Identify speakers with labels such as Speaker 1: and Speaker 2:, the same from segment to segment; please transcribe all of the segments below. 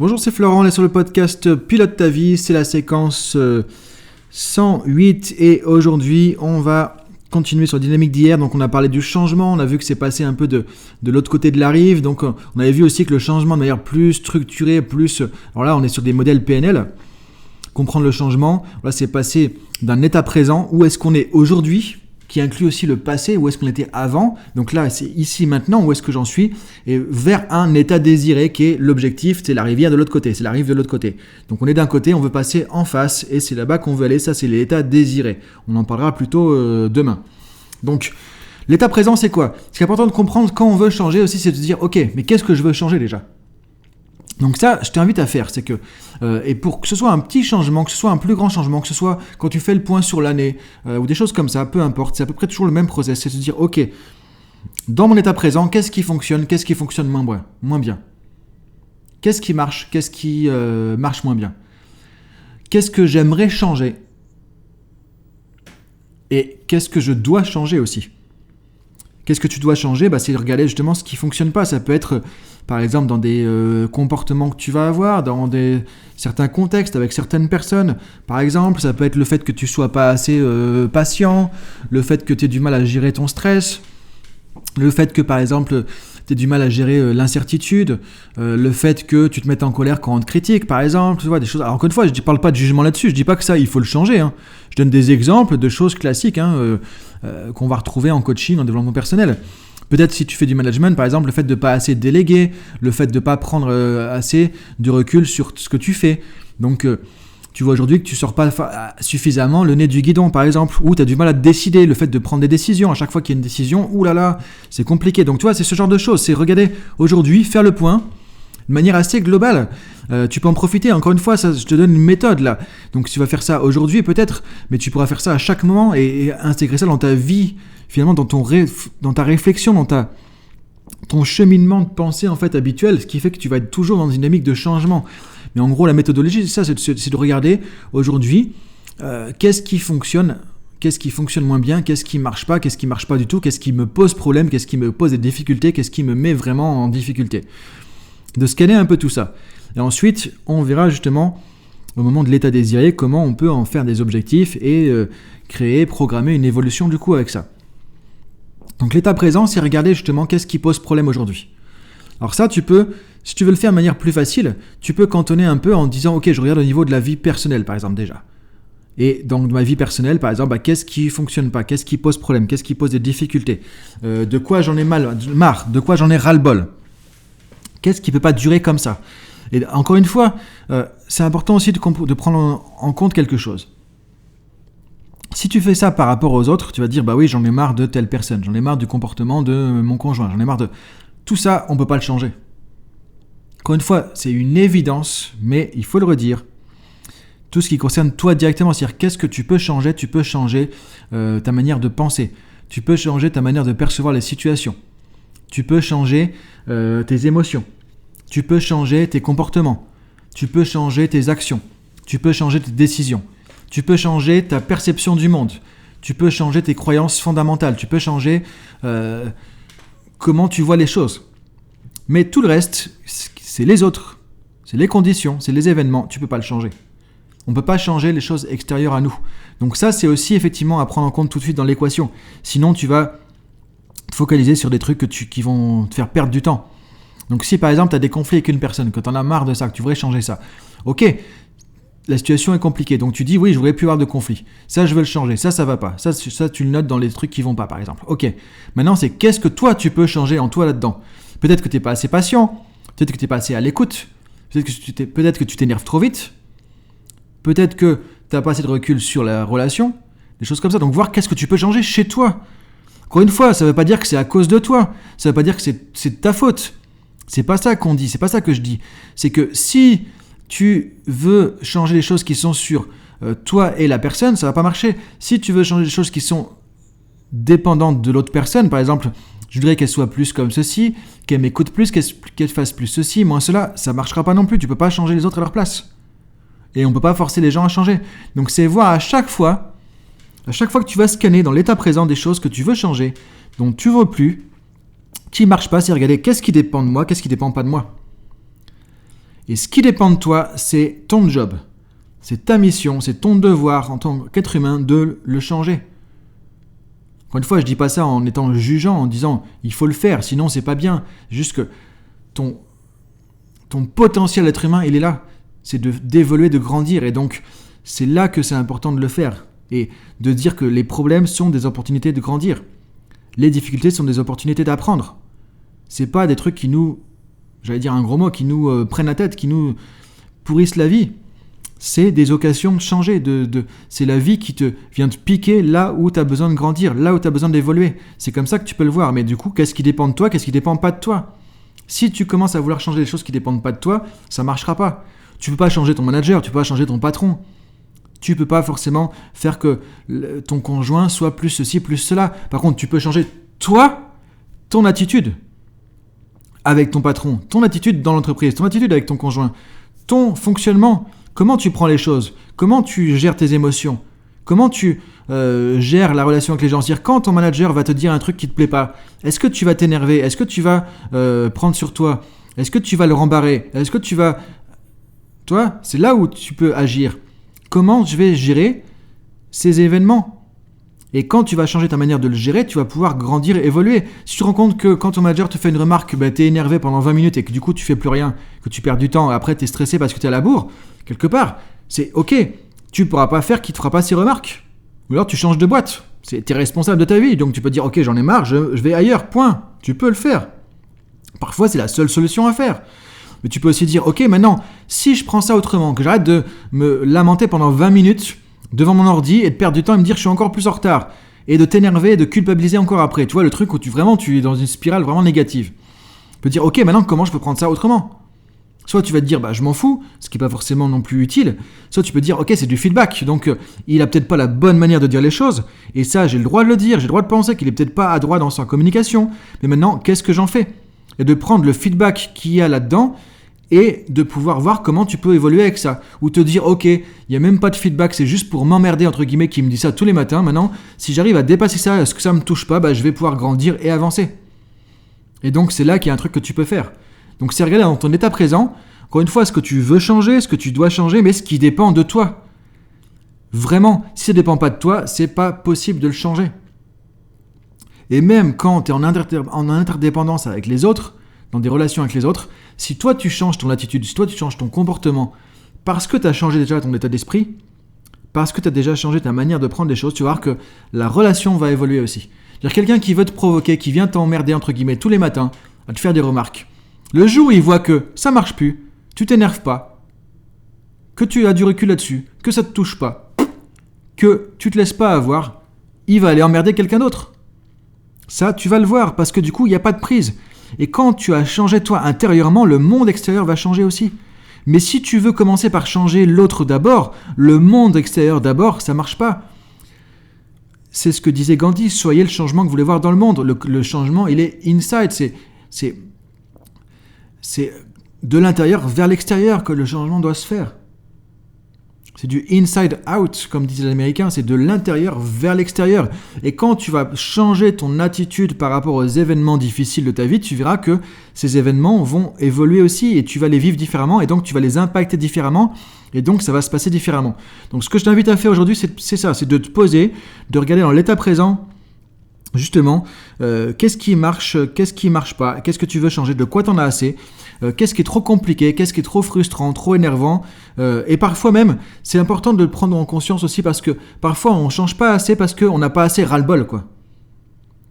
Speaker 1: Bonjour, c'est Florent, on est sur le podcast Pilote ta vie, c'est la séquence 108 et aujourd'hui on va continuer sur la dynamique d'hier. Donc on a parlé du changement, on a vu que c'est passé un peu de l'autre côté de la rive, donc on avait vu aussi que le changement de manière plus structurée, alors là on est sur des modèles PNL, comprendre le changement, là c'est passé d'un état présent, où est-ce qu'on est aujourd'hui, qui inclut aussi le passé, où est-ce qu'on était avant, donc là c'est ici maintenant, où est-ce que j'en suis, et vers un état désiré qui est l'objectif, c'est la rivière de l'autre côté, c'est la rive de l'autre côté. Donc on est d'un côté, on veut passer en face, et c'est là-bas qu'on veut aller, ça c'est l'état désiré. On en parlera plutôt demain. Donc l'état présent c'est quoi ? Ce qui est important de comprendre quand on veut changer aussi, c'est de se dire, ok, mais qu'est-ce que je veux changer déjà ? Donc ça, je t'invite à faire, c'est que, et pour que ce soit un petit changement, que ce soit un plus grand changement, que ce soit quand tu fais le point sur l'année, ou des choses comme ça, peu importe, c'est à peu près toujours le même process, c'est de se dire, ok, dans mon état présent, qu'est-ce qui fonctionne moins bien ? Qu'est-ce qui marche marche moins bien ? Qu'est-ce que j'aimerais changer ? Et qu'est-ce que je dois changer aussi ? Qu'est-ce que tu dois changer ? C'est de regarder justement ce qui ne fonctionne pas. Ça peut être, par exemple, dans des comportements que tu vas avoir, dans certains contextes, avec certaines personnes. Par exemple, ça peut être le fait que tu ne sois pas assez patient, le fait que tu aies du mal à gérer ton stress, le fait que, par exemple, tu aies du mal à gérer l'incertitude, le fait que tu te mettes en colère quand on te critique, par exemple, tu vois, des choses. Alors, encore une fois, je ne parle pas de jugement là-dessus, je ne dis pas que ça, il faut le changer. Hein. Je donne des exemples de choses classiques qu'on va retrouver en coaching, en développement personnel. Peut-être si tu fais du management, par exemple, le fait de ne pas assez déléguer, le fait de ne pas prendre assez de recul sur ce que tu fais. Donc, tu vois aujourd'hui que tu ne sors pas suffisamment le nez du guidon, par exemple, ou tu as du mal à te décider, le fait de prendre des décisions. À chaque fois qu'il y a une décision, oulala, c'est compliqué. Donc, tu vois, c'est ce genre de choses. C'est regarder aujourd'hui, faire le point de manière assez globale. Tu peux en profiter. Encore une fois, ça, je te donne une méthode là. Donc, tu vas faire ça aujourd'hui peut-être, mais tu pourras faire ça à chaque moment et intégrer ça dans ta vie, finalement, dans ta réflexion, dans ton cheminement de pensée en fait habituel, ce qui fait que tu vas être toujours dans une dynamique de changement. Mais en gros, la méthodologie, c'est ça, c'est de regarder aujourd'hui qu'est-ce qui fonctionne moins bien, qu'est-ce qui marche pas du tout, qu'est-ce qui me pose problème, qu'est-ce qui me pose des difficultés, qu'est-ce qui me met vraiment en difficulté. De scanner un peu tout ça. Et ensuite, on verra justement, au moment de l'état désiré, comment on peut en faire des objectifs et programmer une évolution du coup avec ça. Donc l'état présent, c'est regarder justement qu'est-ce qui pose problème aujourd'hui. Alors ça, tu peux, si tu veux le faire de manière plus facile, tu peux cantonner un peu en disant, ok, je regarde au niveau de la vie personnelle, par exemple, déjà. Et dans ma vie personnelle, par exemple, qu'est-ce qui ne fonctionne pas ? Qu'est-ce qui pose problème ? Qu'est-ce qui pose des difficultés ? De quoi j'en ai marre ? De quoi j'en ai ras-le-bol ? Qu'est-ce qui ne peut pas durer comme ça ? Et encore une fois, c'est important aussi de prendre en compte quelque chose. Si tu fais ça par rapport aux autres, tu vas te dire, bah oui, j'en ai marre de telle personne, j'en ai marre du comportement de mon conjoint, j'en ai marre de... Tout ça, on ne peut pas le changer. Encore une fois, c'est une évidence, mais il faut le redire. Tout ce qui concerne toi directement, c'est-à-dire qu'est-ce que tu peux changer ? Tu peux changer ta manière de penser. Tu peux changer ta manière de percevoir les situations. Tu peux changer tes émotions. Tu peux changer tes comportements. Tu peux changer tes actions. Tu peux changer tes décisions. Tu peux changer ta perception du monde. Tu peux changer tes croyances fondamentales. Tu peux changer comment tu vois les choses. Mais tout le reste, c'est les autres. C'est les conditions, c'est les événements. Tu ne peux pas le changer. On ne peut pas changer les choses extérieures à nous. Donc ça, c'est aussi effectivement à prendre en compte tout de suite dans l'équation. Sinon, tu vas te focaliser sur des trucs qui vont te faire perdre du temps. Donc si par exemple, tu as des conflits avec une personne, que tu en as marre de ça, que tu voudrais changer ça, ok, la situation est compliquée, donc tu dis oui, je voudrais plus avoir de conflit. Ça, je veux le changer. Ça va pas. Ça, tu le notes dans les trucs qui vont pas, par exemple. Ok. Maintenant, c'est qu'est-ce que toi, tu peux changer en toi là-dedans ? Peut-être que tu n'es pas assez patient. Peut-être que tu n'es pas assez à l'écoute. Peut-être que tu t'énerves trop vite. Peut-être que tu n'as pas assez de recul sur la relation. Des choses comme ça. Donc, voir qu'est-ce que tu peux changer chez toi. Encore une fois, ça ne veut pas dire que c'est à cause de toi. Ça ne veut pas dire que c'est de ta faute. C'est pas ça qu'on dit. C'est pas ça que je dis. C'est que si tu veux changer les choses qui sont sur toi et la personne, ça va pas marcher. Si tu veux changer les choses qui sont dépendantes de l'autre personne, par exemple, je voudrais qu'elle soit plus comme ceci, qu'elle m'écoute plus, qu'elle fasse plus ceci, moins cela, ça marchera pas non plus. Tu peux pas changer les autres à leur place. Et on peut pas forcer les gens à changer. Donc c'est voir à chaque fois que tu vas scanner dans l'état présent des choses que tu veux changer, dont tu veux plus, qui marche pas, c'est regarder qu'est-ce qui dépend de moi, qu'est-ce qui dépend pas de moi. Et ce qui dépend de toi, c'est ton job. C'est ta mission, c'est ton devoir en tant qu'être humain de le changer. Encore une fois, je ne dis pas ça en étant jugeant, en disant il faut le faire, sinon c'est pas bien. Juste que ton potentiel d'être humain, il est là. C'est d'évoluer, de grandir. Et donc, c'est là que c'est important de le faire. Et de dire que les problèmes sont des opportunités de grandir. Les difficultés sont des opportunités d'apprendre. C'est pas des trucs qui nous, j'allais dire un gros mot, qui nous prennent la tête, qui nous pourrissent la vie. C'est des occasions de changer. C'est la vie qui te vient te piquer là où tu as besoin de grandir, là où tu as besoin d'évoluer. C'est comme ça que tu peux le voir. Mais du coup, qu'est-ce qui dépend de toi, qu'est-ce qui dépend pas de toi ? Si tu commences à vouloir changer les choses qui dépendent pas de toi, ça marchera pas. Tu peux pas changer ton manager, tu peux pas changer ton patron. Tu peux pas forcément faire que ton conjoint soit plus ceci, plus cela. Par contre, tu peux changer toi, ton attitude avec ton patron, ton attitude dans l'entreprise, ton attitude avec ton conjoint, ton fonctionnement, comment tu prends les choses, comment tu gères tes émotions, comment tu gères la relation avec les gens. C'est-à-dire quand ton manager va te dire un truc qui te plaît pas, est-ce que tu vas t'énerver, est-ce que tu vas prendre sur toi, est-ce que tu vas le rembarrer, est-ce que tu vas... Toi, c'est là où tu peux agir. Comment je vais gérer ces événements ? Et quand tu vas changer ta manière de le gérer, tu vas pouvoir grandir et évoluer. Si tu te rends compte que quand ton manager te fait une remarque, tu es énervé pendant 20 minutes et que du coup tu fais plus rien, que tu perds du temps, et après tu es stressé parce que tu es à la bourre, quelque part, c'est ok. Tu ne pourras pas faire qu'il ne te fera pas ces remarques. Ou alors tu changes de boîte. Tu es responsable de ta vie, donc tu peux dire ok, j'en ai marre, je vais ailleurs, point. Tu peux le faire. Parfois c'est la seule solution à faire. Mais tu peux aussi dire, ok, maintenant, si je prends ça autrement, que j'arrête de me lamenter pendant 20 minutes devant mon ordi et de perdre du temps et me dire je suis encore plus en retard, et de t'énerver et de culpabiliser encore après. Tu vois, le truc où tu es dans une spirale vraiment négative. Tu peux dire, ok, maintenant, comment je peux prendre ça autrement ? Soit tu vas te dire, je m'en fous, ce qui n'est pas forcément non plus utile. Soit tu peux dire, ok, c'est du feedback, donc il a peut-être pas la bonne manière de dire les choses, et ça, j'ai le droit de le dire, j'ai le droit de penser qu'il est peut-être pas adroit dans sa communication, mais maintenant, qu'est-ce que j'en fais ? Et de prendre le feedback qu'il y a là-dedans et de pouvoir voir comment tu peux évoluer avec ça. Ou te dire, ok, il n'y a même pas de feedback, c'est juste pour m'emmerder, entre guillemets, qui me dit ça tous les matins. Maintenant, si j'arrive à dépasser ça, est-ce que ça ne me touche pas, je vais pouvoir grandir et avancer. Et donc, c'est là qu'il y a un truc que tu peux faire. Donc, c'est regarder dans ton état présent, encore une fois, ce que tu veux changer, ce que tu dois changer, mais ce qui dépend de toi. Vraiment, si ça ne dépend pas de toi, c'est pas possible de le changer. Et même quand tu es en interdépendance avec les autres, dans des relations avec les autres, si toi tu changes ton attitude, si toi tu changes ton comportement, parce que tu as changé déjà ton état d'esprit, parce que tu as déjà changé ta manière de prendre les choses, tu vas voir que la relation va évoluer aussi. C'est-à-dire quelqu'un qui veut te provoquer, qui vient t'emmerder entre guillemets tous les matins, à te faire des remarques. Le jour où il voit que ça marche plus, tu t'énerves pas, que tu as du recul là-dessus, que ça te touche pas, que tu te laisses pas avoir, il va aller emmerder quelqu'un d'autre. Ça, tu vas le voir, parce que du coup, il n'y a pas de prise. Et quand tu as changé toi intérieurement, le monde extérieur va changer aussi. Mais si tu veux commencer par changer l'autre d'abord, le monde extérieur d'abord, ça marche pas. C'est ce que disait Gandhi, soyez le changement que vous voulez voir dans le monde. Le changement, il est inside, c'est de l'intérieur vers l'extérieur que le changement doit se faire. C'est du inside out, comme disent les Américains, c'est de l'intérieur vers l'extérieur. Et quand tu vas changer ton attitude par rapport aux événements difficiles de ta vie, tu verras que ces événements vont évoluer aussi et tu vas les vivre différemment et donc tu vas les impacter différemment et donc ça va se passer différemment. Donc ce que je t'invite à faire aujourd'hui, c'est ça, c'est de te poser, de regarder dans l'état présent, justement, qu'est-ce qui marche pas, qu'est-ce que tu veux changer, de quoi t'en as assez, qu'est-ce qui est trop compliqué, qu'est-ce qui est trop frustrant, trop énervant, et parfois même, c'est important de le prendre en conscience aussi parce que parfois on change pas assez parce qu'on n'a pas assez ras-le-bol, quoi.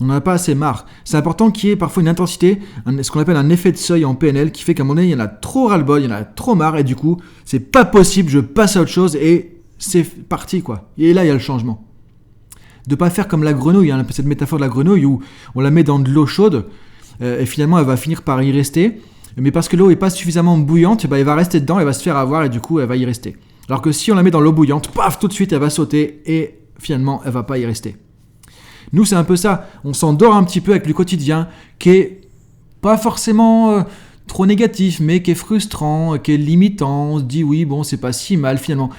Speaker 1: On n'en a pas assez marre. C'est important qu'il y ait parfois une intensité, ce qu'on appelle un effet de seuil en PNL, qui fait qu'à un moment donné, il y en a trop ras-le-bol, il y en a trop marre, et du coup, c'est pas possible, je passe à autre chose, et c'est parti, quoi. Et là, il y a le changement. De pas faire comme la grenouille, hein, cette métaphore de la grenouille où on la met dans de l'eau chaude, et finalement, elle va finir par y rester, mais parce que l'eau n'est pas suffisamment bouillante, elle va rester dedans, elle va se faire avoir, et du coup, elle va y rester. Alors que si on la met dans l'eau bouillante, paf, tout de suite, elle va sauter, et finalement, elle va pas y rester. Nous, c'est un peu ça. On s'endort un petit peu avec le quotidien qui est pas forcément trop négatif, mais qui est frustrant, qui est limitant. On se dit, oui, bon, c'est pas si mal finalement.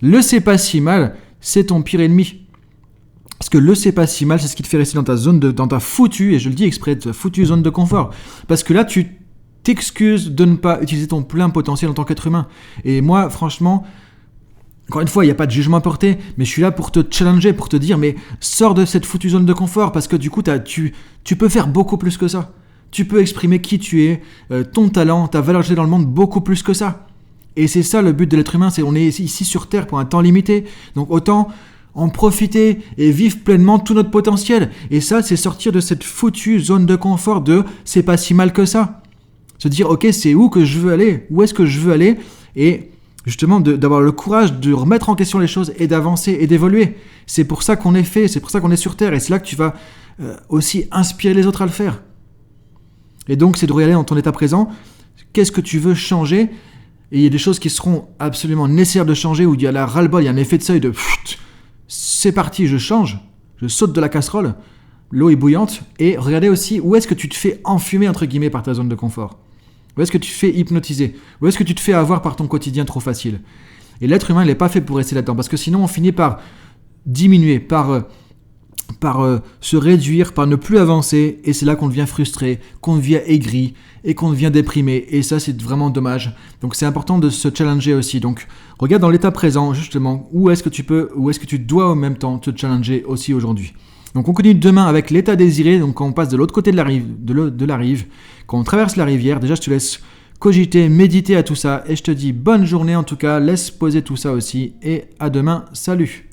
Speaker 1: Le c'est pas si mal, c'est ton pire ennemi. Parce que le c'est pas si mal, c'est ce qui te fait rester dans ta foutue, et je le dis exprès, ta foutue zone de confort. Parce que là, tu t'excuses de ne pas utiliser ton plein potentiel en tant qu'être humain. Et moi, franchement, encore une fois, il n'y a pas de jugement à porter, mais je suis là pour te challenger, pour te dire, mais sors de cette foutue zone de confort, parce que du coup, tu peux faire beaucoup plus que ça. Tu peux exprimer qui tu es, ton talent, ta valeur ajoutée dans le monde, beaucoup plus que ça. Et c'est ça le but de l'être humain, c'est on est ici sur Terre pour un temps limité, donc autant en profiter et vivre pleinement tout notre potentiel. Et ça, c'est sortir de cette foutue zone de confort de « c'est pas si mal que ça ». Se dire « ok, c'est où que je veux aller ? Où est-ce que je veux aller ?» Et justement d'avoir le courage de remettre en question les choses et d'avancer et d'évoluer. C'est pour ça qu'on est fait, c'est pour ça qu'on est sur Terre. Et c'est là que tu vas aussi inspirer les autres à le faire. Et donc, c'est de regarder dans ton état présent, qu'est-ce que tu veux changer ? Et il y a des choses qui seront absolument nécessaires de changer, où il y a la ras-le-bol, il y a un effet de seuil de c'est parti, je change, je saute de la casserole, l'eau est bouillante, et regardez aussi où est-ce que tu te fais enfumer entre guillemets par ta zone de confort. Où est-ce que tu te fais hypnotiser ? Où est-ce que tu te fais avoir par ton quotidien trop facile ? Et l'être humain, il n'est pas fait pour rester là-dedans, parce que sinon on finit par diminuer, par se réduire, par ne plus avancer, et c'est là qu'on devient frustré, qu'on devient aigri, et qu'on devient déprimé, et ça c'est vraiment dommage. Donc c'est important de se challenger aussi. Donc regarde dans l'état présent justement, où est-ce que tu dois en même temps te challenger aussi aujourd'hui. Donc on continue demain avec l'état désiré, donc quand on passe de l'autre côté de la rive, quand on traverse la rivière, déjà je te laisse cogiter, méditer à tout ça, et je te dis bonne journée en tout cas, laisse poser tout ça aussi, et à demain, salut.